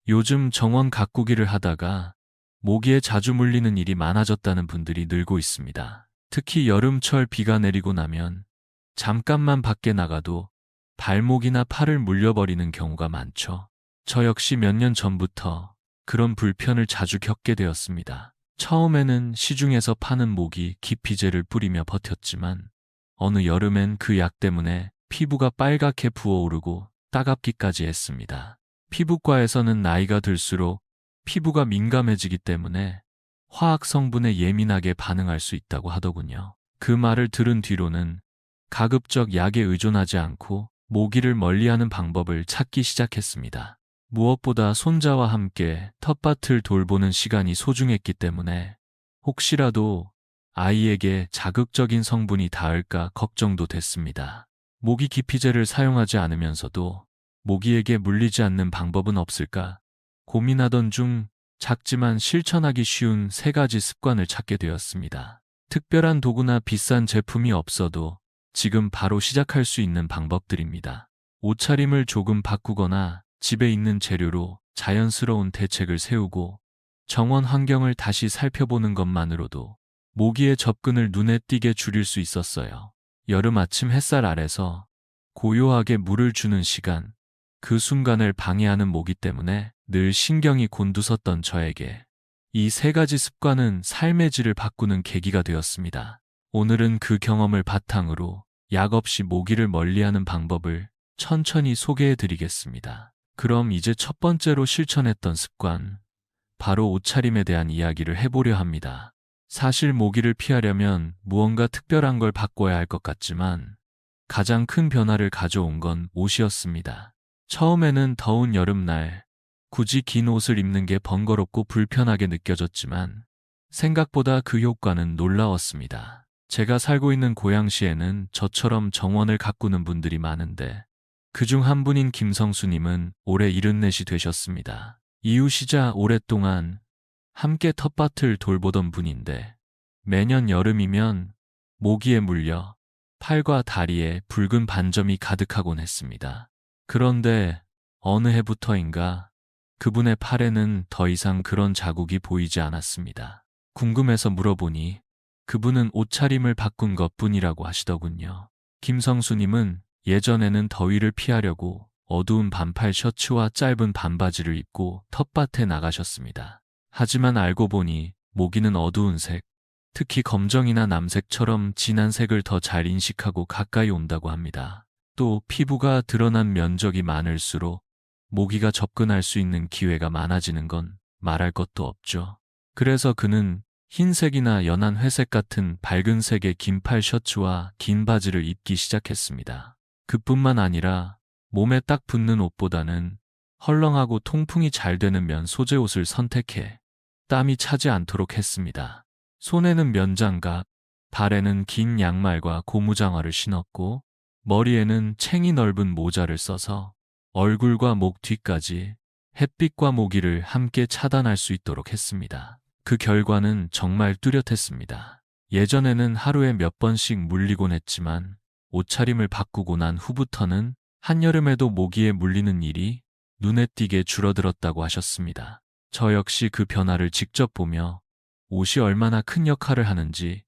요즘 정원 가꾸기를 하다가 모기에 자주 물리는 일이 많아졌다는 분들이 늘고 있습니다. 특히 여름철 비가 내리고 나면 잠깐만 밖에 나가도 발목이나 팔을 물려버리는 경우가 많죠. 저 역시 몇 년 전부터 그런 불편을 자주 겪게 되었습니다. 처음에는 시중에서 파는 모기 기피제를 뿌리며 버텼지만 어느 여름엔 그 약 때문에 피부가 빨갛게 부어오르고 따갑기까지 했습니다. 피부과에서는 나이가 들수록 피부가 민감해지기 때문에 화학 성분에 예민하게 반응할 수 있다고 하더군요. 그 말을 들은 뒤로는 가급적 약에 의존하지 않고 모기를 멀리하는 방법을 찾기 시작했습니다. 무엇보다 손자와 함께 텃밭을 돌보는 시간이 소중했기 때문에 혹시라도 아이에게 자극적인 성분이 닿을까 걱정도 됐습니다. 모기 기피제를 사용하지 않으면서도 모기에게 물리지 않는 방법은 없을까 고민하던 중 작지만 실천하기 쉬운 3가지 습관을 찾게 되었습니다. 특별한 도구나 비싼 제품이 없어도 지금 바로 시작할 수 있는 방법들입니다. 옷차림을 조금 바꾸거나 집에 있는 재료로 자연스러운 대책을 세우고 정원 환경을 다시 살펴보는 것만으로도 모기의 접근을 눈에 띄게 줄일 수 있었어요. 여름 아침 햇살 아래서 고요하게 물을 주는 시간, 그 순간을 방해하는 모기 때문에 늘 신경이 곤두섰던 저에게 이 3가지 습관은 삶의 질을 바꾸는 계기가 되었습니다. 오늘은 그 경험을 바탕으로 약 없이 모기를 멀리하는 방법을 천천히 소개해 드리겠습니다. 그럼 이제 첫 번째로 실천했던 습관, 바로 옷차림에 대한 이야기를 해보려 합니다. 사실 모기를 피하려면 무언가 특별한 걸 바꿔야 할 것 같지만 가장 큰 변화를 가져온 건 옷이었습니다. 처음에는 더운 여름날 굳이 긴 옷을 입는 게 번거롭고 불편하게 느껴졌지만 생각보다 그 효과는 놀라웠습니다. 제가 살고 있는 고양시에는 저처럼 정원을 가꾸는 분들이 많은데 그중 한 분인 김성수님은 올해 74이 되셨습니다. 이웃이자 오랫동안 함께 텃밭을 돌보던 분인데 매년 여름이면 모기에 물려 팔과 다리에 붉은 반점이 가득하곤 했습니다. 그런데 어느 해부터인가 그분의 팔에는 더 이상 그런 자국이 보이지 않았습니다. 궁금해서 물어보니 그분은 옷차림을 바꾼 것뿐이라고 하시더군요. 김성수님은 예전에는 더위를 피하려고 어두운 반팔 셔츠와 짧은 반바지를 입고 텃밭에 나가셨습니다. 하지만 알고 보니 모기는 어두운 색, 특히 검정이나 남색처럼 진한 색을 더 잘 인식하고 가까이 온다고 합니다. 또 피부가 드러난 면적이 많을수록 모기가 접근할 수 있는 기회가 많아지는 건 말할 것도 없죠. 그래서 그는 흰색이나 연한 회색 같은 밝은 색의 긴팔 셔츠와 긴 바지를 입기 시작했습니다. 그뿐만 아니라 몸에 딱 붙는 옷보다는 헐렁하고 통풍이 잘 되는 면 소재 옷을 선택해 땀이 차지 않도록 했습니다. 손에는 면장갑, 발에는 긴 양말과 고무장화를 신었고 머리에는 챙이 넓은 모자를 써서 얼굴과 목 뒤까지 햇빛과 모기를 함께 차단할 수 있도록 했습니다. 그 결과는 정말 뚜렷했습니다. 예전에는 하루에 몇 번씩 물리곤 했지만 옷차림을 바꾸고 난 후부터는 한여름에도 모기에 물리는 일이 눈에 띄게 줄어들었다고 하셨습니다. 저 역시 그 변화를 직접 보며 옷이 얼마나 큰 역할을 하는지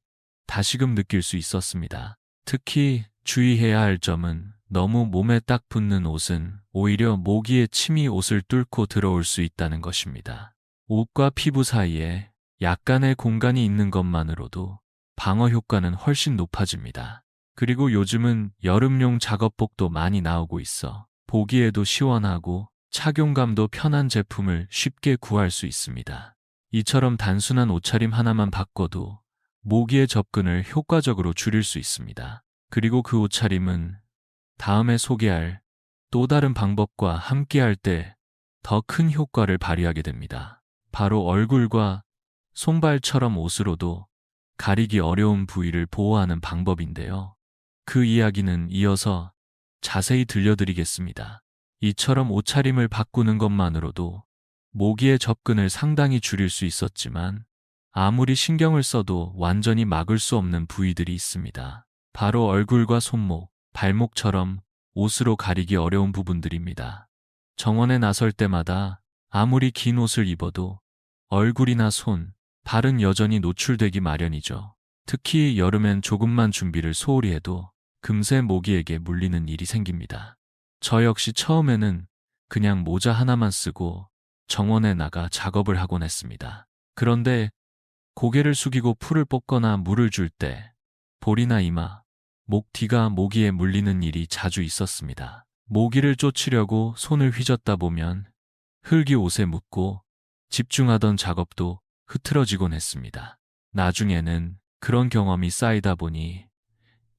다시금 느낄 수 있었습니다. 특히 주의해야 할 점은 너무 몸에 딱 붙는 옷은 오히려 모기의 침이 옷을 뚫고 들어올 수 있다는 것입니다. 옷과 피부 사이에 약간의 공간이 있는 것만으로도 방어 효과는 훨씬 높아집니다. 그리고 요즘은 여름용 작업복도 많이 나오고 있어 보기에도 시원하고 착용감도 편한 제품을 쉽게 구할 수 있습니다. 이처럼 단순한 옷차림 하나만 바꿔도 모기의 접근을 효과적으로 줄일 수 있습니다. 그리고 그 옷차림은 다음에 소개할 또 다른 방법과 함께할 때 더 큰 효과를 발휘하게 됩니다. 바로 얼굴과 손발처럼 옷으로도 가리기 어려운 부위를 보호하는 방법인데요. 그 이야기는 이어서 자세히 들려드리겠습니다. 이처럼 옷차림을 바꾸는 것만으로도 모기의 접근을 상당히 줄일 수 있었지만 아무리 신경을 써도 완전히 막을 수 없는 부위들이 있습니다. 바로 얼굴과 손목, 발목처럼 옷으로 가리기 어려운 부분들입니다. 정원에 나설 때마다 아무리 긴 옷을 입어도 얼굴이나 손, 발은 여전히 노출되기 마련이죠. 특히 여름엔 조금만 준비를 소홀히 해도 금세 모기에게 물리는 일이 생깁니다. 저 역시 처음에는 그냥 모자 하나만 쓰고 정원에 나가 작업을 하곤 했습니다. 그런데 고개를 숙이고 풀을 뽑거나 물을 줄 때 볼이나 이마, 목 뒤가 모기에 물리는 일이 자주 있었습니다. 모기를 쫓으려고 손을 휘젓다 보면 흙이 옷에 묻고 집중하던 작업도 흐트러지곤 했습니다. 나중에는 그런 경험이 쌓이다 보니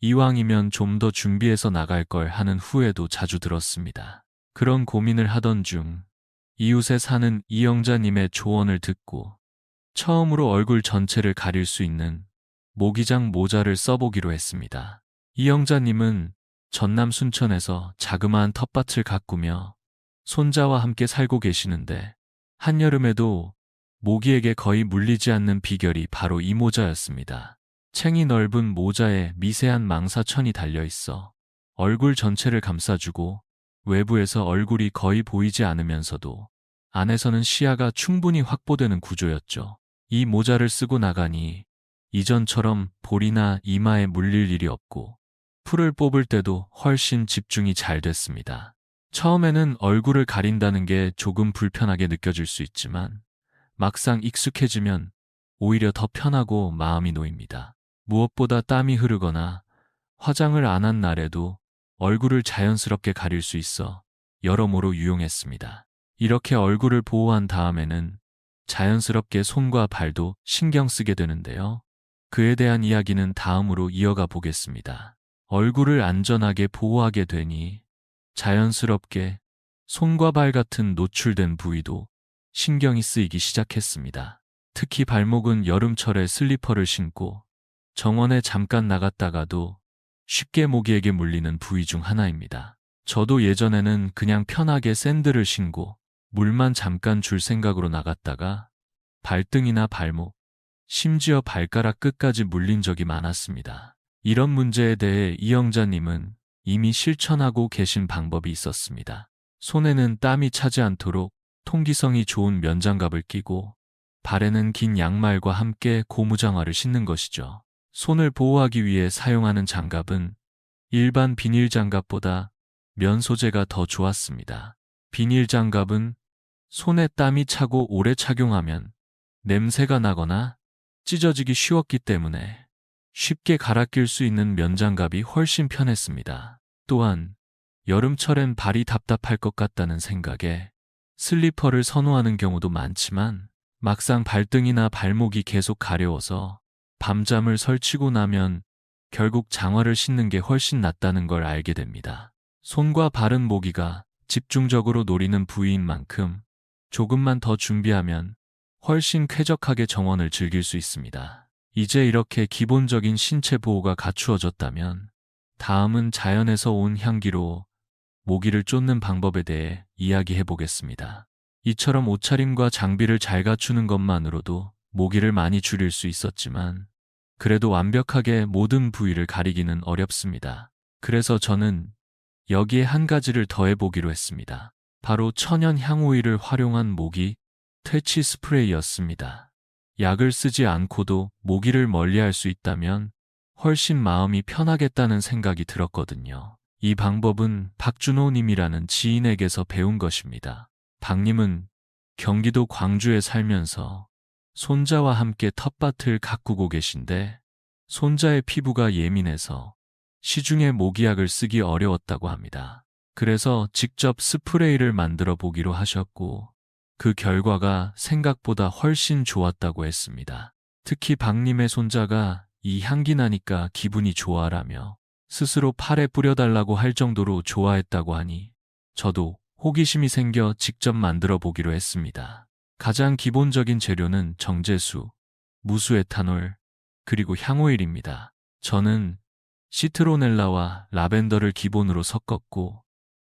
이왕이면 좀 더 준비해서 나갈 걸 하는 후회도 자주 들었습니다. 그런 고민을 하던 중 이웃에 사는 이영자님의 조언을 듣고 처음으로 얼굴 전체를 가릴 수 있는 모기장 모자를 써보기로 했습니다. 이영자님은 전남 순천에서 자그마한 텃밭을 가꾸며 손자와 함께 살고 계시는데 한여름에도 모기에게 거의 물리지 않는 비결이 바로 이 모자였습니다. 챙이 넓은 모자에 미세한 망사천이 달려있어 얼굴 전체를 감싸주고 외부에서 얼굴이 거의 보이지 않으면서도 안에서는 시야가 충분히 확보되는 구조였죠. 이 모자를 쓰고 나가니 이전처럼 볼이나 이마에 물릴 일이 없고 풀을 뽑을 때도 훨씬 집중이 잘 됐습니다. 처음에는 얼굴을 가린다는 게 조금 불편하게 느껴질 수 있지만 막상 익숙해지면 오히려 더 편하고 마음이 놓입니다. 무엇보다 땀이 흐르거나 화장을 안 한 날에도 얼굴을 자연스럽게 가릴 수 있어 여러모로 유용했습니다. 이렇게 얼굴을 보호한 다음에는 자연스럽게 손과 발도 신경 쓰게 되는데요. 그에 대한 이야기는 다음으로 이어가 보겠습니다. 얼굴을 안전하게 보호하게 되니 자연스럽게 손과 발 같은 노출된 부위도 신경이 쓰이기 시작했습니다. 특히 발목은 여름철에 슬리퍼를 신고 정원에 잠깐 나갔다가도 쉽게 모기에게 물리는 부위 중 하나입니다. 저도 예전에는 그냥 편하게 샌들을 신고 물만 잠깐 줄 생각으로 나갔다가 발등이나 발목, 심지어 발가락 끝까지 물린 적이 많았습니다. 이런 문제에 대해 이영자님은 이미 실천하고 계신 방법이 있었습니다. 손에는 땀이 차지 않도록 통기성이 좋은 면장갑을 끼고 발에는 긴 양말과 함께 고무장화를 신는 것이죠. 손을 보호하기 위해 사용하는 장갑은 일반 비닐 장갑보다 면 소재가 더 좋았습니다. 비닐 장갑은 손에 땀이 차고 오래 착용하면 냄새가 나거나 찢어지기 쉬웠기 때문에 쉽게 갈아 낄 수 있는 면장갑이 훨씬 편했습니다. 또한 여름철엔 발이 답답할 것 같다는 생각에 슬리퍼를 선호하는 경우도 많지만 막상 발등이나 발목이 계속 가려워서 밤잠을 설치고 나면 결국 장화를 신는 게 훨씬 낫다는 걸 알게 됩니다. 손과 발은 모기가 집중적으로 노리는 부위인 만큼 조금만 더 준비하면 훨씬 쾌적하게 정원을 즐길 수 있습니다. 이제 이렇게 기본적인 신체 보호가 갖추어졌다면 다음은 자연에서 온 향기로 모기를 쫓는 방법에 대해 이야기해 보겠습니다. 이처럼 옷차림과 장비를 잘 갖추는 것만으로도 모기를 많이 줄일 수 있었지만 그래도 완벽하게 모든 부위를 가리기는 어렵습니다. 그래서 저는 여기에 한 가지를 더해보기로 했습니다. 바로 천연 향오일을 활용한 모기 퇴치 스프레이였습니다. 약을 쓰지 않고도 모기를 멀리할 수 있다면 훨씬 마음이 편하겠다는 생각이 들었거든요. 이 방법은 박준호 님이라는 지인에게서 배운 것입니다. 박님은 경기도 광주에 살면서 손자와 함께 텃밭을 가꾸고 계신데 손자의 피부가 예민해서 시중에 모기약을 쓰기 어려웠다고 합니다. 그래서 직접 스프레이를 만들어 보기로 하셨고 그 결과가 생각보다 훨씬 좋았다고 했습니다. 특히 박님의 손자가 이 향기 나니까 기분이 좋아라며 스스로 팔에 뿌려달라고 할 정도로 좋아했다고 하니 저도 호기심이 생겨 직접 만들어 보기로 했습니다. 가장 기본적인 재료는 정제수, 무수에탄올, 그리고 향오일입니다. 저는 시트로넬라와 라벤더를 기본으로 섞었고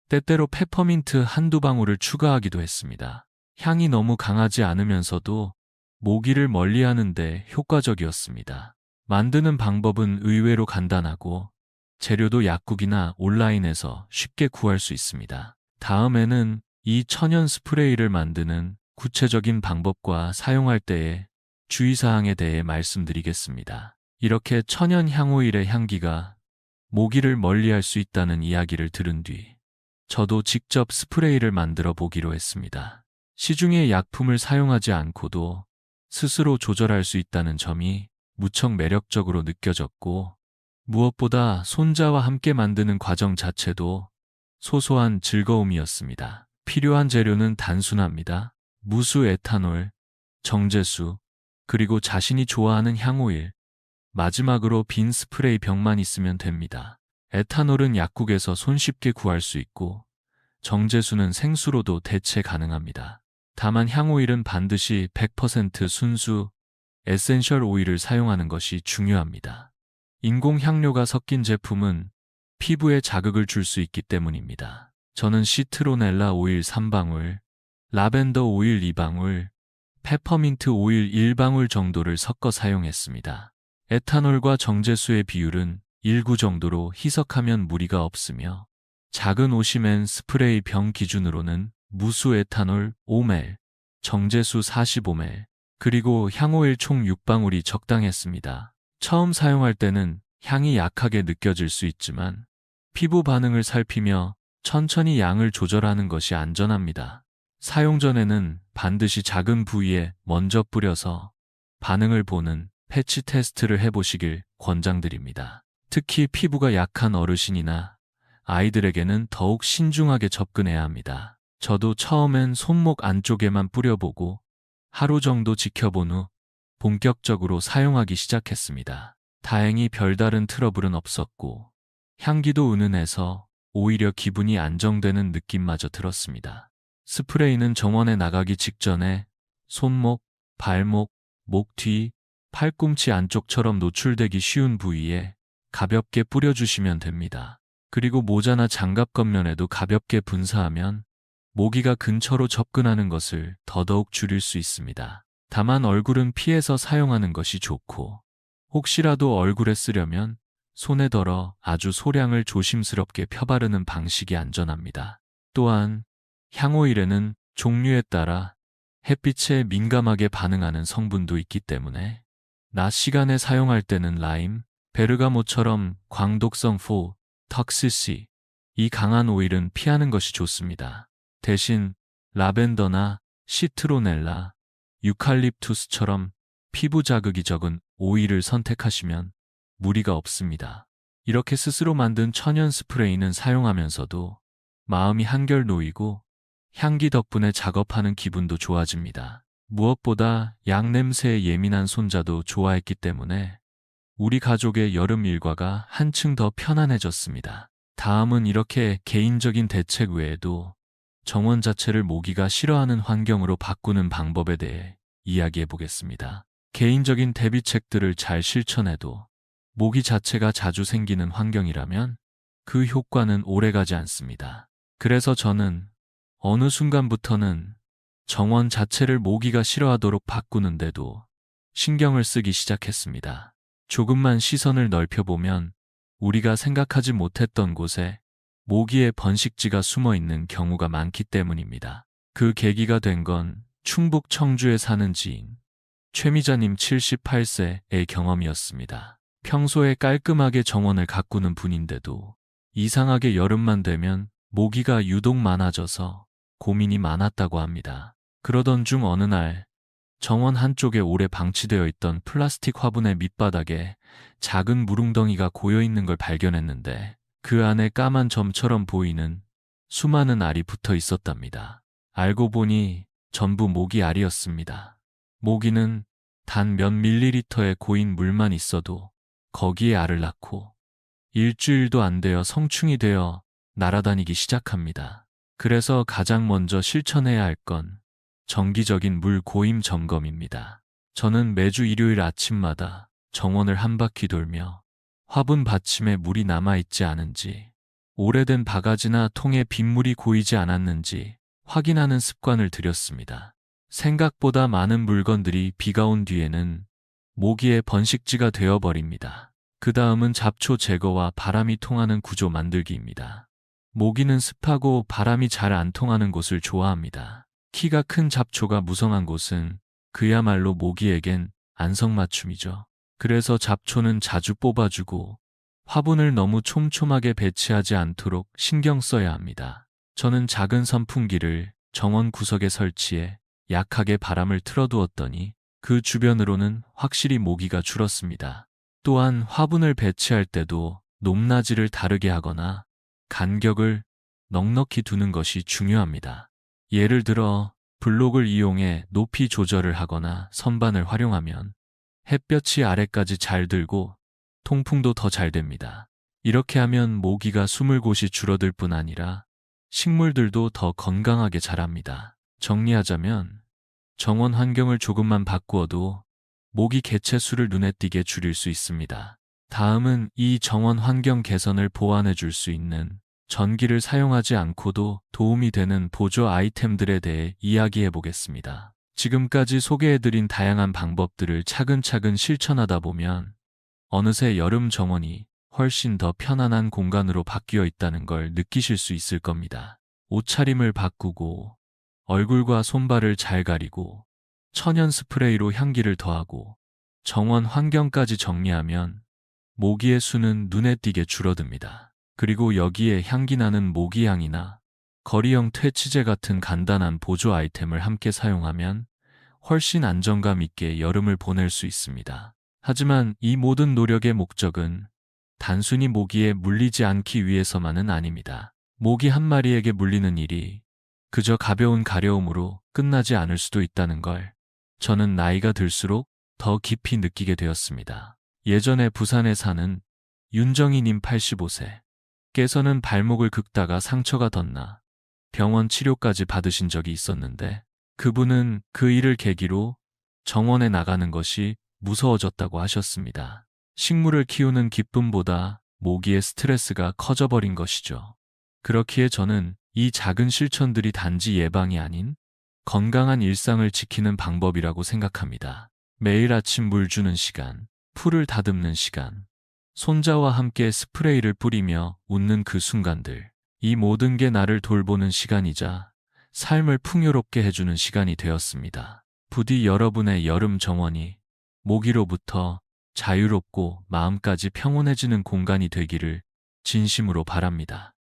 때때로 페퍼민트 한두 방울을 추가하기도 했습니다. 향이 너무 강하지 않으면서도 모기를 멀리하는 데 효과적이었습니다. 만드는 방법은 의외로 간단하고 재료도 약국이나 온라인에서 쉽게 구할 수 있습니다. 다음에는 이 천연 스프레이를 만드는 구체적인 방법과 사용할 때의 주의사항에 대해 말씀드리겠습니다. 이렇게 천연 향오일의 향기가 모기를 멀리할 수 있다는 이야기를 들은 뒤 저도 직접 스프레이를 만들어 보기로 했습니다. 시중의 약품을 사용하지 않고도 스스로 조절할 수 있다는 점이 무척 매력적으로 느껴졌고, 무엇보다 손자와 함께 만드는 과정 자체도 소소한 즐거움이었습니다. 필요한 재료는 단순합니다. 무수 에탄올, 정제수, 그리고 자신이 좋아하는 향오일, 마지막으로 빈 스프레이 병만 있으면 됩니다. 에탄올은 약국에서 손쉽게 구할 수 있고, 정제수는 생수로도 대체 가능합니다. 다만 향오일은 반드시 100% 순수 에센셜 오일을 사용하는 것이 중요합니다. 인공 향료가 섞인 제품은 피부에 자극을 줄 수 있기 때문입니다. 저는 시트로넬라 오일 3방울, 라벤더 오일 2방울, 페퍼민트 오일 1방울 정도를 섞어 사용했습니다. 에탄올과 정제수의 비율은 1구 정도로 희석하면 무리가 없으며, 작은 오시맨 스프레이 병 기준으로는 무수 에탄올 5ml, 정제수 45ml, 그리고 향오일 총 6방울이 적당했습니다. 처음 사용할 때는 향이 약하게 느껴질 수 있지만 피부 반응을 살피며 천천히 양을 조절하는 것이 안전합니다. 사용 전에는 반드시 작은 부위에 먼저 뿌려서 반응을 보는 패치 테스트를 해보시길 권장드립니다. 특히 피부가 약한 어르신이나 아이들에게는 더욱 신중하게 접근해야 합니다. 저도 처음엔 손목 안쪽에만 뿌려보고 하루 정도 지켜본 후 본격적으로 사용하기 시작했습니다. 다행히 별다른 트러블은 없었고 향기도 은은해서 오히려 기분이 안정되는 느낌마저 들었습니다. 스프레이는 정원에 나가기 직전에 손목, 발목, 목 뒤, 팔꿈치 안쪽처럼 노출되기 쉬운 부위에 가볍게 뿌려주시면 됩니다. 그리고 모자나 장갑 겉면에도 가볍게 분사하면 모기가 근처로 접근하는 것을 더더욱 줄일 수 있습니다. 다만 얼굴은 피해서 사용하는 것이 좋고, 혹시라도 얼굴에 쓰려면 손에 덜어 아주 소량을 조심스럽게 펴바르는 방식이 안전합니다. 또한 향오일에는 종류에 따라 햇빛에 민감하게 반응하는 성분도 있기 때문에 낮 시간에 사용할 때는 라임, 베르가모처럼 광독성 4, 턱시시, 이 강한 오일은 피하는 것이 좋습니다. 대신 라벤더나 시트로넬라, 유칼립투스처럼 피부 자극이 적은 오일을 선택하시면 무리가 없습니다. 이렇게 스스로 만든 천연 스프레이는 사용하면서도 마음이 한결 놓이고 향기 덕분에 작업하는 기분도 좋아집니다. 무엇보다 양 냄새에 예민한 손자도 좋아했기 때문에 우리 가족의 여름 일과가 한층 더 편안해졌습니다. 다음은 이렇게 개인적인 대책 외에도 정원 자체를 모기가 싫어하는 환경으로 바꾸는 방법에 대해 이야기해 보겠습니다. 개인적인 대비책들을 잘 실천해도 모기 자체가 자주 생기는 환경이라면 그 효과는 오래가지 않습니다. 그래서 저는 어느 순간부터는 정원 자체를 모기가 싫어하도록 바꾸는데도 신경을 쓰기 시작했습니다. 조금만 시선을 넓혀보면 우리가 생각하지 못했던 곳에 모기의 번식지가 숨어 있는 경우가 많기 때문입니다. 그 계기가 된 건 충북 청주에 사는 지인 최미자님 78세의 경험이었습니다. 평소에 깔끔하게 정원을 가꾸는 분인데도 이상하게 여름만 되면 모기가 유독 많아져서 고민이 많았다고 합니다. 그러던 중 어느 날 정원 한쪽에 오래 방치되어 있던 플라스틱 화분의 밑바닥에 작은 물웅덩이가 고여 있는 걸 발견했는데 그 안에 까만 점처럼 보이는 수많은 알이 붙어 있었답니다. 알고 보니 전부 모기 알이었습니다. 모기는 단 몇 밀리리터의 고인 물만 있어도 거기에 알을 낳고 일주일도 안 되어 성충이 되어 날아다니기 시작합니다. 그래서 가장 먼저 실천해야 할 건 정기적인 물 고임 점검입니다. 저는 매주 일요일 아침마다 정원을 한 바퀴 돌며 화분 받침에 물이 남아있지 않은지, 오래된 바가지나 통에 빗물이 고이지 않았는지 확인하는 습관을 들였습니다. 생각보다 많은 물건들이 비가 온 뒤에는 모기의 번식지가 되어버립니다. 그 다음은 잡초 제거와 바람이 통하는 구조 만들기입니다. 모기는 습하고 바람이 잘 안 통하는 곳을 좋아합니다. 키가 큰 잡초가 무성한 곳은 그야말로 모기에겐 안성맞춤이죠. 그래서 잡초는 자주 뽑아주고 화분을 너무 촘촘하게 배치하지 않도록 신경 써야 합니다. 저는 작은 선풍기를 정원 구석에 설치해 약하게 바람을 틀어두었더니 그 주변으로는 확실히 모기가 줄었습니다. 또한 화분을 배치할 때도 높낮이를 다르게 하거나 간격을 넉넉히 두는 것이 중요합니다. 예를 들어 블록을 이용해 높이 조절을 하거나 선반을 활용하면 햇볕이 아래까지 잘 들고 통풍도 더 잘 됩니다. 이렇게 하면 모기가 숨을 곳이 줄어들 뿐 아니라 식물들도 더 건강하게 자랍니다. 정리하자면 정원 환경을 조금만 바꾸어도 모기 개체 수를 눈에 띄게 줄일 수 있습니다. 다음은 이 정원 환경 개선을 보완해 줄 수 있는 전기를 사용하지 않고도 도움이 되는 보조 아이템들에 대해 이야기해 보겠습니다. 지금까지 소개해드린 다양한 방법들을 차근차근 실천하다 보면 어느새 여름 정원이 훨씬 더 편안한 공간으로 바뀌어 있다는 걸 느끼실 수 있을 겁니다. 옷차림을 바꾸고 얼굴과 손발을 잘 가리고 천연 스프레이로 향기를 더하고 정원 환경까지 정리하면 모기의 수는 눈에 띄게 줄어듭니다. 그리고 여기에 향기나는 모기향이나 거리형 퇴치제 같은 간단한 보조 아이템을 함께 사용하면 훨씬 안정감 있게 여름을 보낼 수 있습니다. 하지만 이 모든 노력의 목적은 단순히 모기에 물리지 않기 위해서만은 아닙니다. 모기 한 마리에게 물리는 일이 그저 가벼운 가려움으로 끝나지 않을 수도 있다는 걸 저는 나이가 들수록 더 깊이 느끼게 되었습니다. 예전에 부산에 사는 윤정희님 85세 께서는 발목을 긁다가 상처가 덧나 병원 치료까지 받으신 적이 있었는데 그분은 그 일을 계기로 정원에 나가는 것이 무서워졌다고 하셨습니다. 식물을 키우는 기쁨보다 모기의 스트레스가 커져버린 것이죠. 그렇기에 저는 이 작은 실천들이 단지 예방이 아닌 건강한 일상을 지키는 방법이라고 생각합니다. 매일 아침 물 주는 시간, 풀을 다듬는 시간, 손자와 함께 스프레이를 뿌리며 웃는 그 순간들, 이 모든 게 나를 돌보는 시간이자 삶을 풍요롭게 해주는 시간이 되었습니다. 부디 여러분의 여름 정원이 모기로부터 자유롭고 마음까지 평온해지는 공간이 되기를 진심으로 바랍니다.